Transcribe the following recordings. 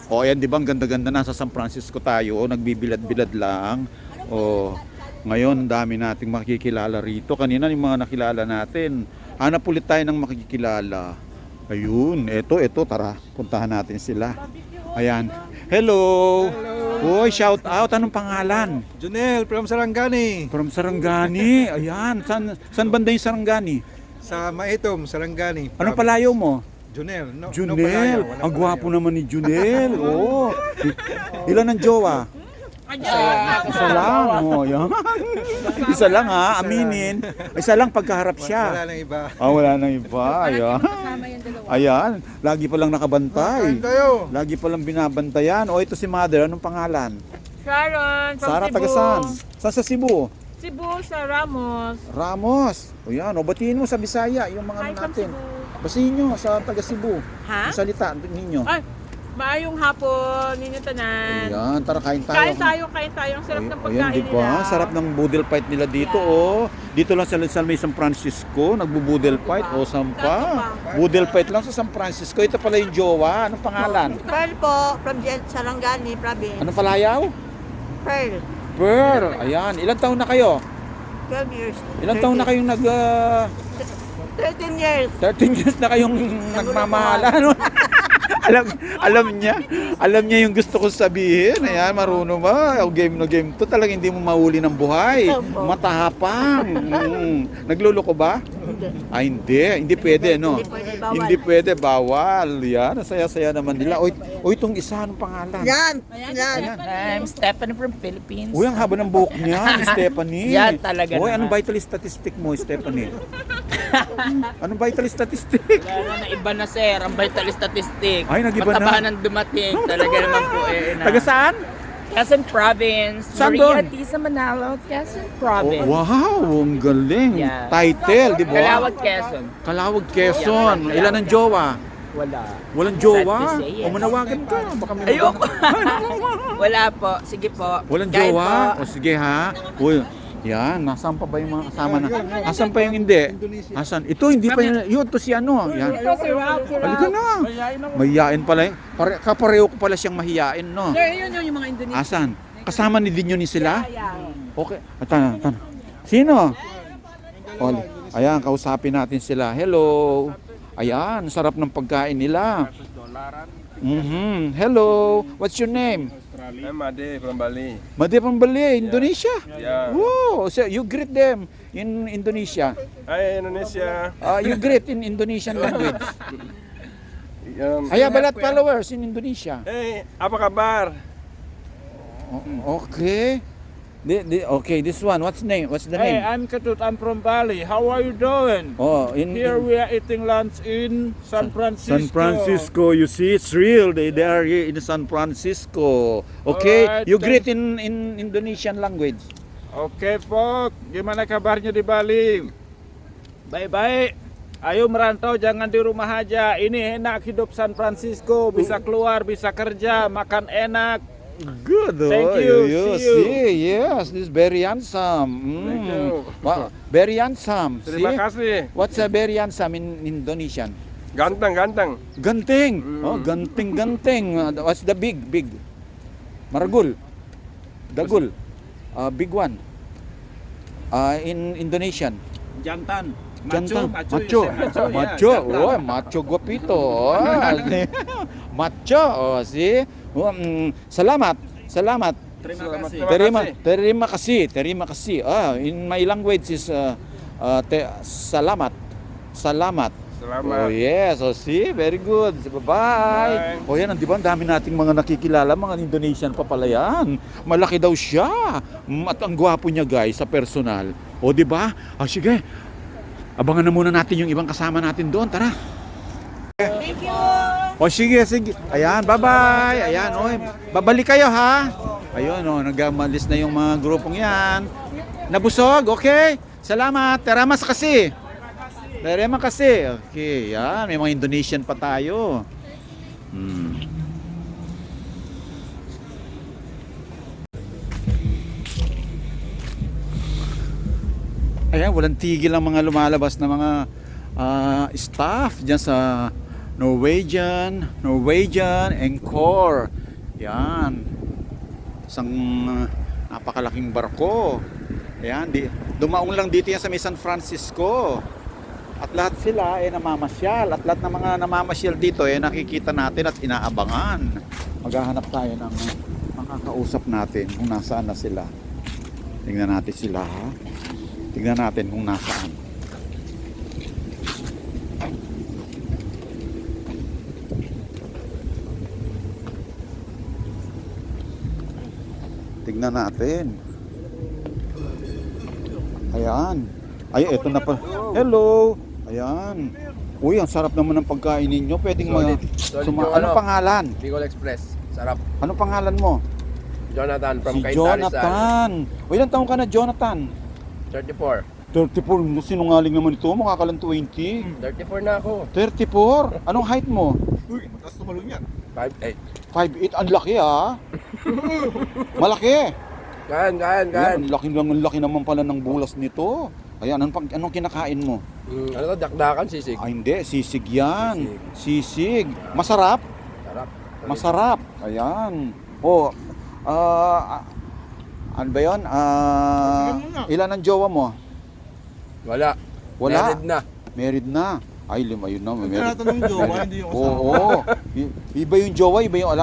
O ayan, di ba ang ganda-ganda, nasa San Francisco tayo, nagbibilad-bilad lang. O ngayon dami nating makikilala rito. Kanina yung mga nakilala natin, hanap ulit tayo ng makikilala. Ayun, eto, tara, puntahan natin sila. Ayan, hello. Hoy, shout out, anong pangalan? Junel from Sarangani. From Sarangani. Ayan, saan banda yung Sarangani? Sa Maitom, Sarangani. Anong palayo mo? Junel. Junel, ang gwapo naman ni Junel. Oh. Ilan ang jowa? Isa lang. Oh, yan. Isa lang ha, aminin. Isa lang pagkaharap siya. Wala nang iba. Wala nang iba. Ayan. Ayan, lagi pa lang nakabantay. Tayo. Lagi pa lang binabantayan. O ito si Mother, anong pangalan? Sharon, from Sara, Cebu. taga saan? Saan sa Cebu? Cebu sa Ramos. Ramos. O yan, o batiin mo sa Bisaya yung mga Hi ano from natin. Cebu. Basahin nyo sa taga Cebu. Ha? Ang salita ninyo. Ay, maayong hapon ninyo tanan. Ayan, tara kain tayo. Kain tayo. Ang sarap ng Ayan, pagkain di ba? nila. Sarap ng boodle fight nila dito, oh. Dito lang sa may San Francisco, nagbo-boodle fight. O, sampa. Boodle fight lang sa San Francisco. Ito pala yung jowa. Anong pangalan? Pearl po, from Sarangani province. Anong palayaw? Pearl, Pearl. Ayan, ilang taon na kayo? 12 years. Ilang taon na kayong 13 years. 13 years na kayong nagmamahalan. alam niya yung gusto ko sabihin. Ayan, marunong ba? O, game na game to. Talagang hindi mo mahuli ng buhay. Matahapang. Nagluloko ba? Hindi. Hindi pwede, no? Hindi pwede, bawal. Hindi pwede, bawal. Yan, saya-saya naman nila. Oy, itong isa, anong pangalan? Yan. I'm Stephanie from Philippines. Uy, ang haba ng buhok niya, Stephanie. Yan talaga Uy, naman. anong vital statistic mo, Stephanie? Anong vital statistic? Wala na iba na sir, ang vital statistic. Ay, nag-iba na. Matabahan ng dumating. Talaga naman po Taga saan? Quezon Province. Saan Maria doon? Tisa Manalo, Quezon Oh, Province. wow, ang galing. Yeah. Title, di ba? Calawag, Quezon. Calawag, Quezon. Yeah. Ilan ang jowa? Wala. Walang jowa? Sad to say, yes. O manawagan ka. Baka may Ayoko. Wala po. Sige po. Walang Kain jowa? po. O sige ha. Uy, yan. Nasaan pa ba yung mga kasama na? Asan pa yung hindi? Asan? Ito, hindi pa yun. Yun, to si ano. Yan. Halika na. Mahiyain pala. Kapareho ko pala siyang mahiyain, no? Yun yung mga Indonesia. Asan? Kasama ni Dinyo ni sila? Okay. Tanong. Sino? Ayan, kausapin natin sila. Hello. Ayan, sarap ng pagkain nila. Hello. What's your name? I'm Ade from Bali. Made from Bali, Indonesia. Yeah. Wow, so you greet them in Indonesia. Hi Indonesia. You greet in Indonesian language. Um, Balat followers in Indonesia. hey, apa kabar? Okay. Okay, this one. What's the name? Hey, I'm Ketut. I'm from Bali. How are you doing? Oh, Here we are eating lunch in San Francisco. San Francisco, you see, it's real. They are here in San Francisco. Okay, Alright, you greet in Indonesian language. Okay, Fok. Gimana kabarnya di Bali? Baik-baik. Ayo merantau, jangan di rumah aja. Ini enak hidup San Francisco. Bisa keluar, bisa kerja, makan enak. Good. Thank you. You See you. see, yes, this is very handsome. Thank you. Wow, very handsome. Terima See? kasih. What's very handsome in Indonesian? Ganteng. Ganteng. Oh, ganteng. What's the big? Maragul. Dagul. Big one. In Indonesian. Jantan. Jantan. Macho. Macho. Oh, macho guapito. Macho. Oh, see? Salamat. Terima kasih. In my language is salamat. Selamat. Oh yes, see, very good. Bye-bye. Bye. Oh yan, di ba ang dami nating mga nakikilala, mga Indonesian pa pala yan. Malaki daw siya. At ang gwapo niya guys sa personal. O di ba? Sige. Abangan na muna natin yung ibang kasama natin doon. Tara. Thank you. O sige. Ayan, bye-bye. Ayan, babalik kayo ha. Ayun, nagamalis na yung mga grupong yan. Nabusog, okay? Salamat. Terima kasih. Okay, yan. May mga Indonesian pa tayo. Ayan, walang tigil ang mga lumalabas na mga staff dyan sa Norwegian Encore. Yan. Isang napakalaking barko. Ayan, dumaong lang dito yan sa may San Francisco. At lahat sila namamasyal. At lahat ng mga namamasyal dito nakikita natin at inaabangan. Maghahanap tayo ng makakausap natin kung nasaan na sila. Tingnan natin sila, ha? Tingnan natin kung nasaan. Tingnan natin. Ayan. Ay, eto na pa. Hello. Ayan. Uy, ang sarap naman ng pagkain ninyo. Pwedeng Solid yung Anong pangalan? Bicol Express. Sarap. Anong pangalan mo? Jonathan from Si Kainta Rizal. Jonathan. O, ilang taong ka na, Jonathan? 34. 34. Sinungaling naman ito. Mukha ka lang 20. 34 na ako. 34. Anong height mo? Uy, mataas tumalong yan. 5'8". 5'8". Ang laki, ah. Malaki. Gaan. Yan, ang laki naman pala ng bulas nito. Ayan, anong kinakain mo? Ano to? Dakdakan, sisig. Ay, hindi. Sisig yan. Sisig. Masarap? Sarap. Masarap. Ayan. Oh, ano ba yun? Ilan ang jowa mo? Wala. Wala. Married na. Married na. Ay, yun na. Married. Tinatanong jowa, hindi yung Oo. Iba yung jowa, iba yung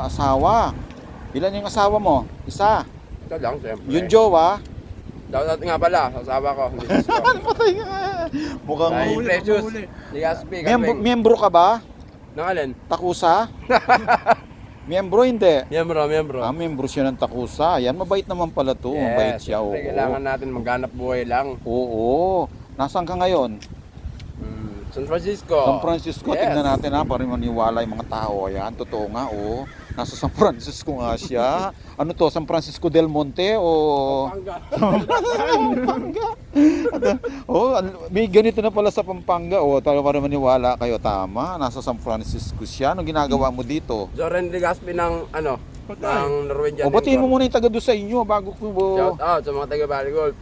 asawa. Ilan yung asawa mo? Isa. Ito lang, siyempre. Yung jowa? Dapat nga pala, asawa ko. Misis ko. Patay ka. Mukhang Ay, Precious. Ligaspi. Miyembro ka ba? Nang alin? Takusa? Miyembro hindi. Miyembro. Miyembro siya ng Takusa. Yan, mabait naman pala to. Mabait siya. Oo. siyempre, kailangan natin maghanap buhay lang. Oo. Nasaan ka ngayon? San Francisco. San Francisco. Yes. Tingnan natin ha, para maniwala yung mga tao. Ayan, totoo nga. Oo. Nasa San Francisco nga siya. Ano to? San Francisco del Monte o... Pampanga. Oh, may ganito na pala sa Pampanga. Oh, para maniwala kayo. Tama. Nasa San Francisco siya. Anong ginagawa mo dito? Zoren Ligaspi ng ng Norwegian. O, batiin mo muna yung taga doon sa inyo bago ko... Shout out sa mga taga Bali Golf.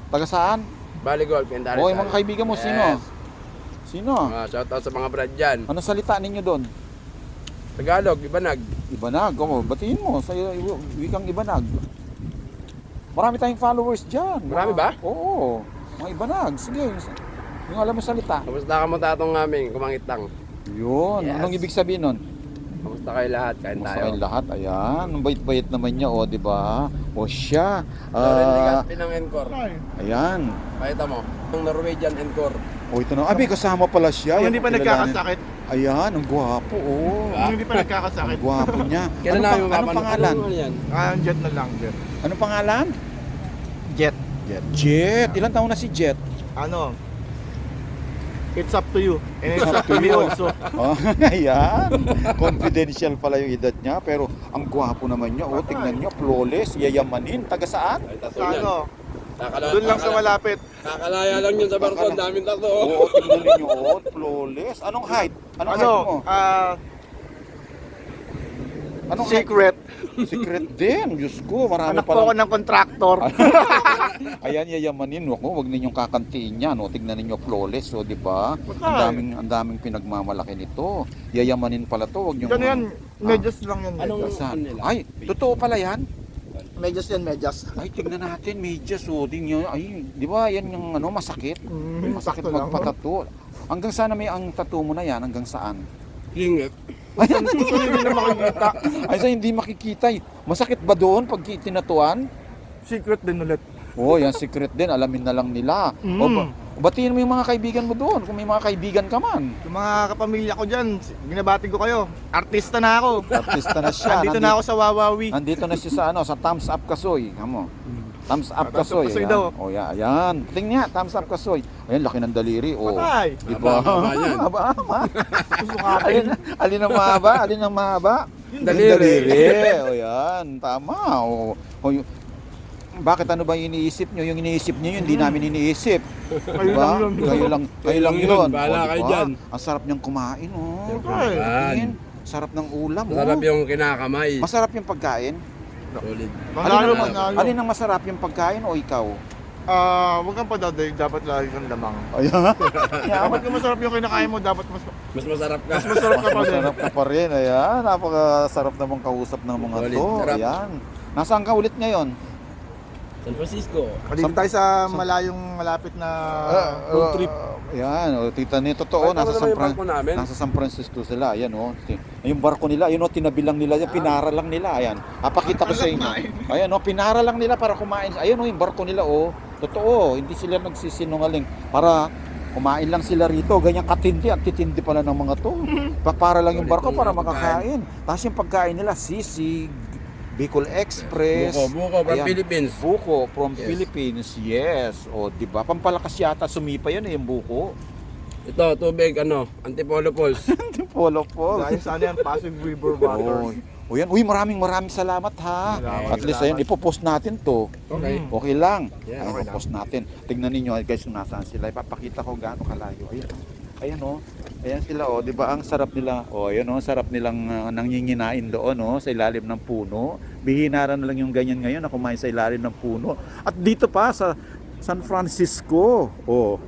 Taga saan? Bali Golf, Kainta Rizal. O, yung mga kaibigan mo, sino? Sino? Shout out sa mga brad dyan. Anong salita ninyo doon? Tagalog, Ibanag. Ibanag. O, batiin mo sa wikang Ibanag. Marami tayong followers dyan. Marami ba? Oo. Mga Ibanag. Sige. Yung alam mo salita. Kamusta ka mo tatong aming kumangitang? Yun. Yes. Anong ibig sabihin nun? Kamusta kayo lahat? Kain Kumusta tayo. kayong lahat? Ayan. Ang bait-bait naman niya. O, di ba? O, siya. Zoren Ligaspi ng Encore. Ayan. Pakita mo. Ang Norwegian Encore. O, ito na. Abi, kasama pala siya. Hindi pa Kilalanin. nagkakasakit. Ayan. Ang gwapo. Oh. Hindi pa nagkakasakit. Ang gwapo niya. Kailan namin Anong pangalan? Ano yan? Jet na lang, Jet. Anong pangalan? Jet. Jet. Ilan taon na si Jet? Ano? It's up to you. And it's Up up to to me you. also. Oh, ayan. Confidential pala yung edad niya. Pero ang gwapo naman niya. Oh, tingnan niyo. Flawless. Yayamanin. Taga saan? Ay, tato Sa yan. ano? Doon lang sa malapit. Kakalaya lang yun sa barko. Ang daming tato. Oo, tingnan niyo. Oh, flawless. Anong height? Anong height mo? Anong Secret. Secret din. Diyos ko. Marami Anak po ako palang... ng contractor. Ayan, yayamanin. Wag ninyong kakantiin yan. O, tingnan ninyo. Flawless. O, di ba? Ang daming pinagmamalaki nito. Yayamanin pala to. Wag niyo... Ano yan? Medyas lang yan. Anong- Medyas. Saan? nila? Ay, totoo pala yan? Medyas yan, medyas. Ay, tingnan natin, medyas, oh, tingnan, ay, di ba, yan yung ano, masakit? Masakit sakto lang. magpatato. Hanggang sana may ang tattoo mo na yan, hanggang saan? Lingit. Hindi na makikita. Ay, sa hindi makikita. Masakit ba doon pag tinatuan? Secret din ulit. Oh, yan, secret din, alamin na lang nila. O, batiin mo yung mga kaibigan mo doon, kung may mga kaibigan ka man. Yung mga kapamilya ko dyan, binabati ko kayo. Artista na ako. Artista na siya. Nandito na ako sa Wawawi. Nandito na siya sa ano, sa Thumbs Up Kasoy. Kamo. Thumbs Up Thumbs Up Kasoy. Kasoy Ayan. daw. Oh, yeah, ayan. Tingnan niya, Thumbs Up Kasoy. Ayan, laki ng daliri. Oh. Patay. Di ba? Haba yan. Haba. Susukatin. Alin ang mahaba? Alin ang mahaba? Daliri. O yan, tama. Bakit ano ba yung iniisip nyo? Yung iniisip nyo yun, hindi namin iniisip. Kayo Diba? lang yun. Kayo lang yun. yun. Bahala O, kayo diba? dyan. Ang sarap niyang kumain. Oh. Okay. Tingin. Sarap ng ulam. Masarap Oh. yung kinakamay. Masarap yung pagkain. Solid. Manalo, manalo. Alin ang masarap yung pagkain o ikaw? Huwag kang padadaig, dapat lagi kang lamang. Ayan. Dapat kung masarap yung kinakain mo, dapat mas Mas masarap ka. Masarap ka pa din. Masarap ka pa rin. Ayan, napakasarap namang kausap ng mga Solid, to. sarap. Ayan. Nasaan ka ulit ngayon? San Francisco. Dito tayo sa malapit na road trip. Ayan, tita ni totoo, Ay, nasa tama naman yung barko namin. Nasa San Francisco sila. Ayan oh. Yung barko nila, ayun oh, tinabi lang nila, yan, pinara lang nila. Ayan. Papakita ko sa inyo. Ayan oh, pinara lang nila para kumain. Ayun oh, yung barko nila oh. Totoo, hindi sila nagsisinungaling para kumain lang sila rito. Ganyan katindi, ang titindi pala ng mga to. Para lang yung barko para makakain. Tapos yung pagkain nila, sisig, Bicol Express. Buko from Ayan. Philippines. Buko from Yes. Philippines, yes. O, di ba? Pampalakas yata sumipa yun yung buko. Ito, tubig, Antipolo Falls. Polo po. Dahil sa ano yan, Pasig River water. O yan, uy, maraming salamat ha. Salamat. At least ayun, ipopost natin to. Okay. Okay lang. Yeah, Ay, okay ipopost natin. Tignan ninyo guys kung nasaan sila. Ipapakita ko gaano kalayo. Ayan. Ayan oh. Ayan sila oh, 'di ba? Ang sarap nila. Oh, ayan oh, sarap nilang nangyinginain doon oh, sa ilalim ng puno. Bihinaran na lang yung ganyan ngayon na kumain sa ilalim ng puno. At dito pa sa San Francisco. Oh,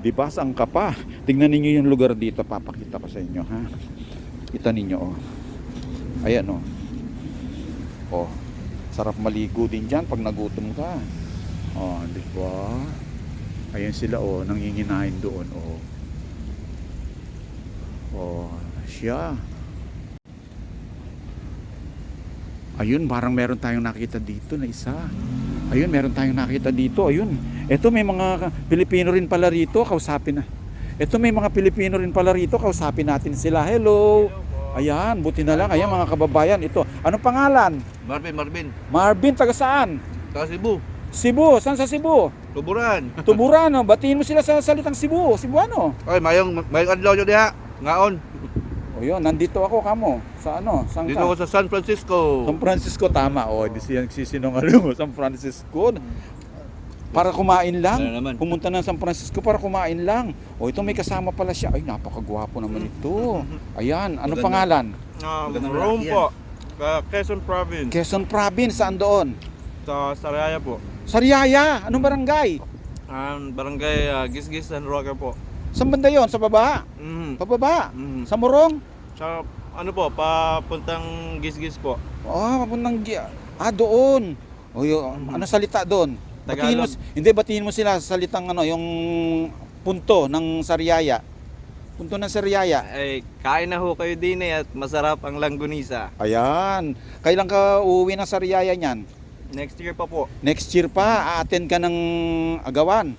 'di ba? Saan ka pa? Tingnan niyo yung lugar dito, papakita ko sa inyo ha. Kita ninyo oh. Ayan oh. Oh, sarap maligo din diyan pag nagutom ka. Oh, 'di ba? Ayan sila oh, nanginginain doon oh. Oh, siya. Ayun, parang meron tayong nakita dito na isa. Ayun, meron tayong nakita dito. Ayun. Ito may mga Pilipino rin pala rito, kausapin na. Ito may mga Pilipino rin pala rito, kausapin natin sila. Hello. Ayan, buti na lang. Ayan mga kababayan, ito. Anong pangalan? Marvin. Marvin, taga saan? Taga Cebu. Cebu. Saan sa Cebu? Tuburan. Tuburan. Batiin mo sila sa salitang Cebu. Cebuano. Ay, mayong adlaw nyo diha. Ngaon. O yun, nandito ako kamo. Sa ano? Saan Dito ka? ako sa San Francisco. San Francisco, tama. O, hindi siya nagsisinungaling mo. San Francisco. Para kumain lang. Ano naman? Pumunta ng San Francisco para kumain lang. O, ito may kasama pala siya. Ay, napakagwapo naman ito. Ayan, anong pangalan? Rome po. Quezon Province. Quezon Province, saan doon? Sa Sariaya po. Sariaya. Anong barangay? Barangay Gisgis San Roque po. Saan banda yun? Sa baba? Pababa? Sa Morong? Sa ano po, papuntang Gisgis po. Oh, papuntang doon. O, ano salita doon? Batiin mo, Tagalog. hindi, batiin mo sila sa salitang ano, yung punto ng Sariaya. Punto ng Sariaya. Ay, kain na ho kayo din at masarap ang langgunisa. Ayan. Kailan ka uuwi ng Sariaya niyan? Next year pa po. Next year pa, a-attend ka ng Agawan.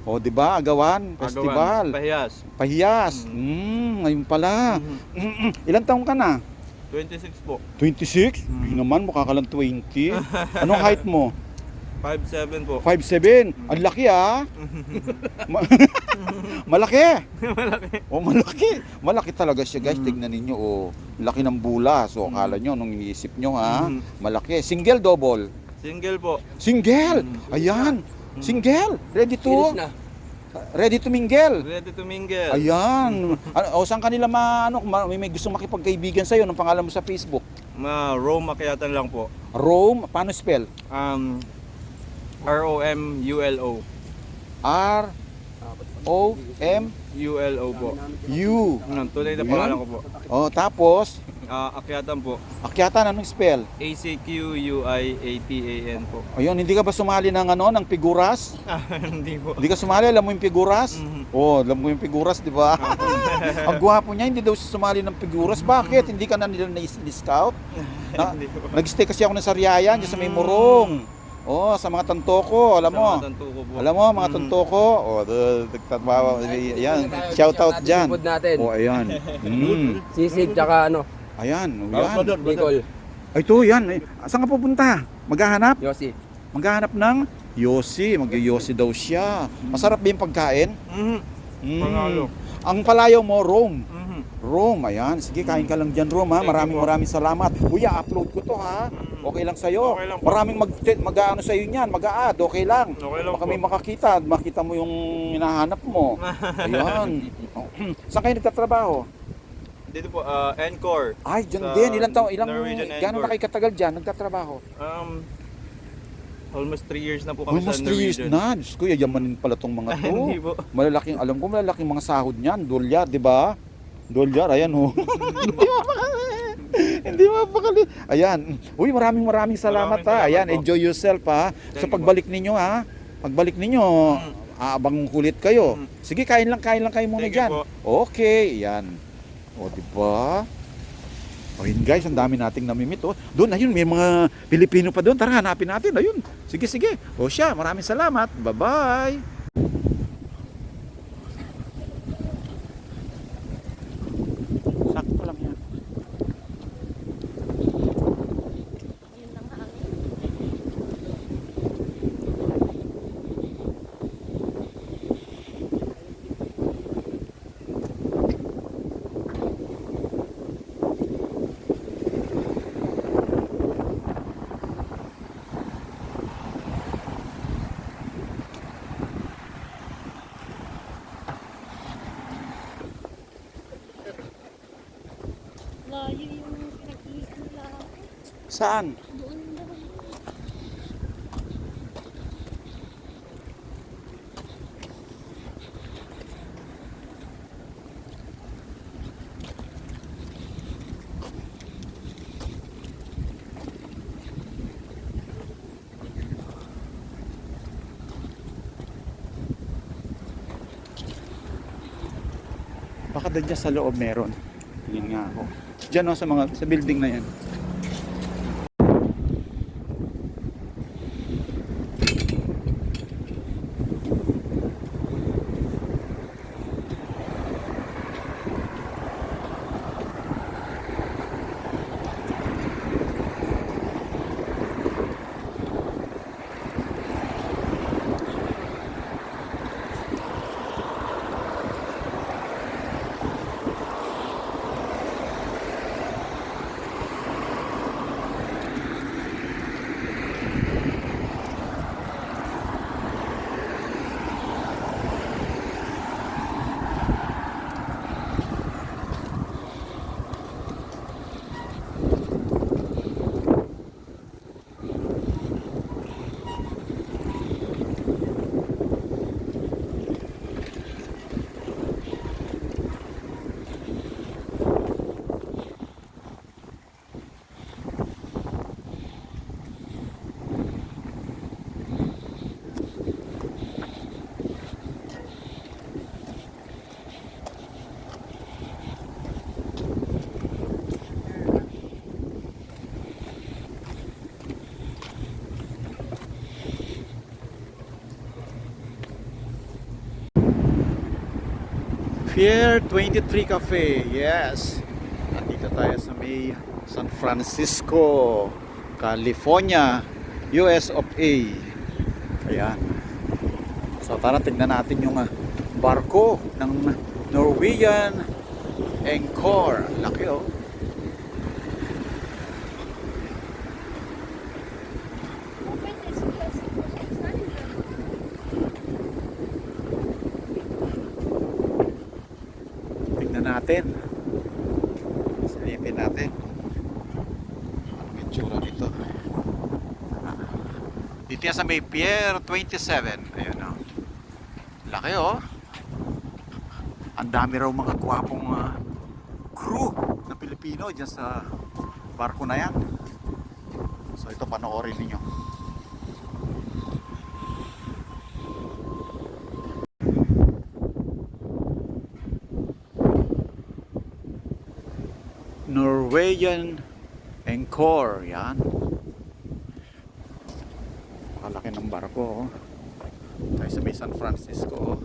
O, di ba? Agawan Festival. Pahiyas. Pahiyas. Ngayon pala. Ilan taong ka na? 26 po. 26? Hindi naman, mukha ka lang 20. Anong height mo? 5'7 po. 5'7". Ang laki ah. Malaki. Malaki. Malaki talaga siya guys. Tignan ninyo oh. Laki ng bula. So akala nyo nung iisip nyo ha. Malaki. Single, double? Single po. Single. Ayan. Single. Ready to? Finish na. Ready to mingle. Ready to mingle. Ayan. Saan kanila may gusto makipagkaibigan sa'yo? Anong pangalan mo sa Facebook? Rome Makiatan lang po. Rome. Paano spell? ROMULO. R-O-M ULO po. U. Tunay na Yan. pangalan ko po. Oh, tapos Akyatan po. akyatan anong spell? ACQUIATAN po. Ayun, hindi ka ba sumali ng ng figuras? Hindi po. Hindi ka sumali, alam mo yung figuras? Oh, alam mo yung figuras, di ba? Ang gwapo niya, hindi daw siya sumali ng figuras. Bakit? Hindi ka na nila na-scout? Hindi po. Nag-stay kasi ako ng Sariaya, diyan sa may Morong. Oh, sa mga tanto ko, alam mo. Sa mga tanto ko po. Alam mo, mga tanto ko. Oh, nagtatbawa. Ayan, shout out dyan. Seafood natin. Oh, ayan. Sisig, tsaka Ayan, ayan. Bicol. Ay, ito, yan. Saan ka pupunta? Maghahanap? Yossi. Maghahanap ng Yossi. Mag-Yossi daw siya. Masarap ba yung pagkain? Panalo. Ang palayaw mo, Rome. Rome, ayan. Sige, kain ka lang dyan, Rome, ha. Maraming salamat. Kuya, upload ko to, ha. Okay lang sa'yo. Okay lang po. Maraming mag-ano sa'yo niyan, mag-a-add. Okay lang. Okay lang Baka may po. makita mo yung hinahanap mo. Ayan. Saan kayo nagtatrabaho? Dito po, Encore. Ay, dyan Sa din. Ilang Norwegian gano'n na Encore. kayo katagal dyan nagtatrabaho? Almost 3 years na po kami Almost sa 3 years Norwegian. na. Diyos ko, yayamanin pala tong mga to. Hindi po. Malalaking, alam ko, malalaking mga sahod niyan. Dolyar, di ba? Dolyar, ayan ho. Hindi mapakali. Ayan. Uy, maraming salamat Maraming ha. Ayan, salamat po. enjoy yourself ha. Thank So you pagbalik ninyo ha. Pagbalik ninyo, aabang kulit kayo. Sige, kain lang kayo muna Thank you dyan. po. Okay, yan. O, di ba? O yun guys, ang dami nating namimit. O, doon, ayun, may mga Pilipino pa doon. Tara, hanapin natin. Ayun. Sige. O siya, maraming salamat. Bye-bye. Sakto lang yan. Layo yung pinag-iisan nila. Saan? Doon daw. Baka doon dyan sa loob meron. Tingin nga ako. Diyan o, sa building na yan. Pier 23 Cafe, yes. Nandito tayo sa may San Francisco, California, US of A. Ayan. So tara, tignan natin yung barko ng Norwegian Encore. Laki oh. Tignan natin. Silipin natin. Anong itsura nito? Dito yan sa may Pier 27. Ayun oh. Laki oh. Ang dami raw mga gwapong crew na Pilipino dyan sa barko na yan. So ito, panoorin ninyo. Norwegian Encore, yan. Kalaki ng barko oh. Tayo sa may San Francisco oh.